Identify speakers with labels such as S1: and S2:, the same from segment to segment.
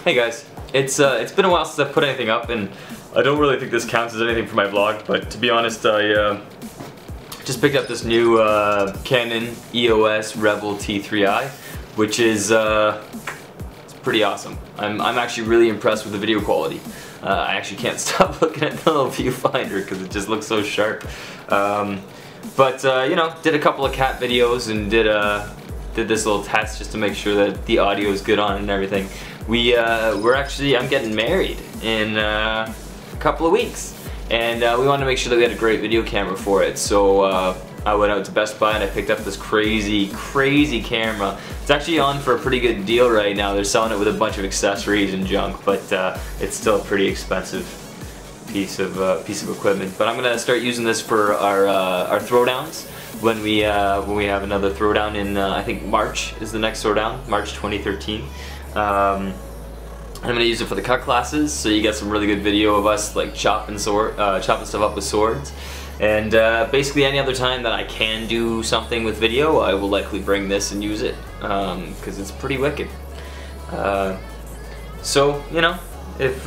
S1: Hey guys, it's been a while since I've put anything up, and I don't really think this counts as anything for my vlog, but to be honest, I just picked up this new Canon EOS Rebel T3i, which is it's pretty awesome. I'm actually really impressed with the video quality. I actually can't stop looking at the little viewfinder because it just looks so sharp. But you know, did a couple of cat videos and did this little test just to make sure that the audio is good on it and everything. I'm getting married in a couple of weeks, and we wanted to make sure that we had a great video camera for it. So I went out to Best Buy and I picked up this crazy camera. It's actually on for a pretty good deal right now. They're selling it with a bunch of accessories and junk, but it's still a pretty expensive piece of equipment. But I'm gonna start using this for our throwdowns when we have another throwdown in I think March is the next throwdown, March 2013. I'm gonna use it for the cut classes, so you get some really good video of us like chopping stuff up with swords. And basically any other time that I can do something with video, I will likely bring this and use it because it's pretty wicked. So you know, if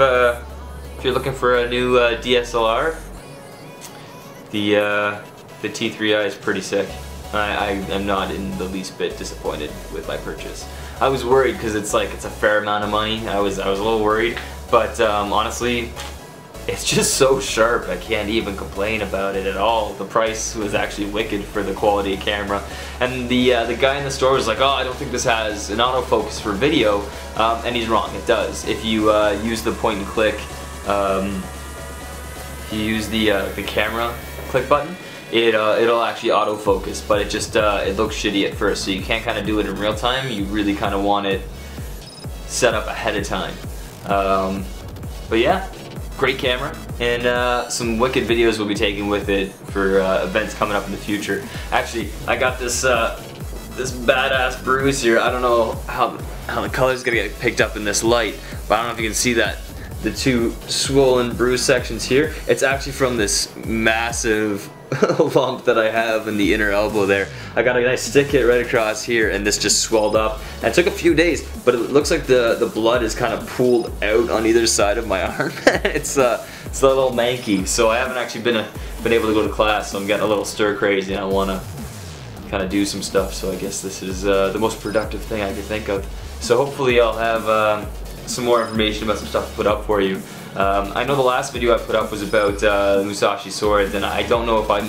S1: you're looking for a new DSLR, the T3i is pretty sick. I am not in the least bit disappointed with my purchase. I was worried because it's a fair amount of money. I was a little worried, but honestly, it's just so sharp. I can't even complain about it at all. The price was actually wicked for the quality of camera, and the guy in the store was like, "Oh, I don't think this has an autofocus for video," and he's wrong. It does. If you use the point and click, if you use the camera click button, it'll actually autofocus, but it just it looks shitty at first, so you can't kind of do it in real time. You really kind of want it set up ahead of time. But yeah, great camera, and some wicked videos we'll be taking with it for events coming up in the future. Actually, I got this this badass bruise here. I don't know how the color's gonna get picked up in this light, but I don't know if you can see that. The two swollen bruise sections here, it's actually from this massive lump that I have in the inner elbow there. I got a nice stick hit right across here, and this just swelled up. And it took a few days, but it looks like the blood is kind of pooled out on either side of my arm. It's a little manky, so I haven't actually been able to go to class, so I'm getting a little stir crazy and I want to kind of do some stuff. So I guess this is the most productive thing I could think of. So hopefully I'll have some more information about some stuff to put up for you. I know the last video I put up was about Musashi Swords, and I don't know if I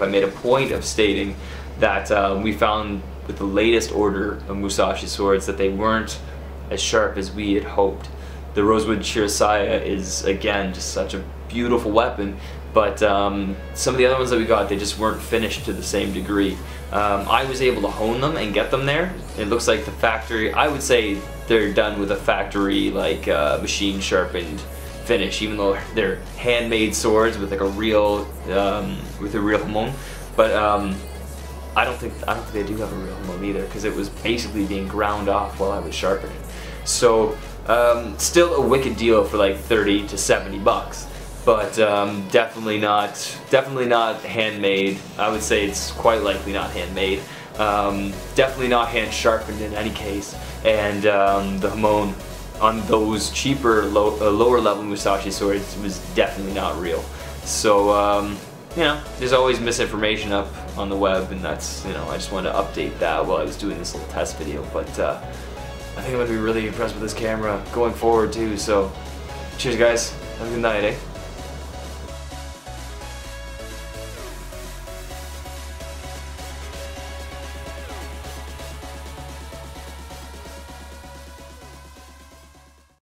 S1: made a point of stating that we found with the latest order of Musashi Swords that they weren't as sharp as we had hoped. The Rosewood Shirasaya is, again, just such a beautiful weapon, but some of the other ones that we got, they just weren't finished to the same degree. I was able to hone them and get them there. It looks like the factory, I would say they're done with a factory like machine sharpened finish, even though they're handmade swords with like a real hamon. But I don't think they do have a real hamon either, because it was basically being ground off while I was sharpening. So still a wicked deal for like 30 to 70 bucks. But definitely not handmade. I would say it's quite likely not handmade. Definitely not hand sharpened in any case. And the hamon on those cheaper, lower level Musashi swords was definitely not real. So you know, there's always misinformation up on the web, and that's, you know, I just wanted to update that while I was doing this little test video. But I think I'm gonna be really impressed with this camera going forward too. So cheers, guys. Have a good night, eh?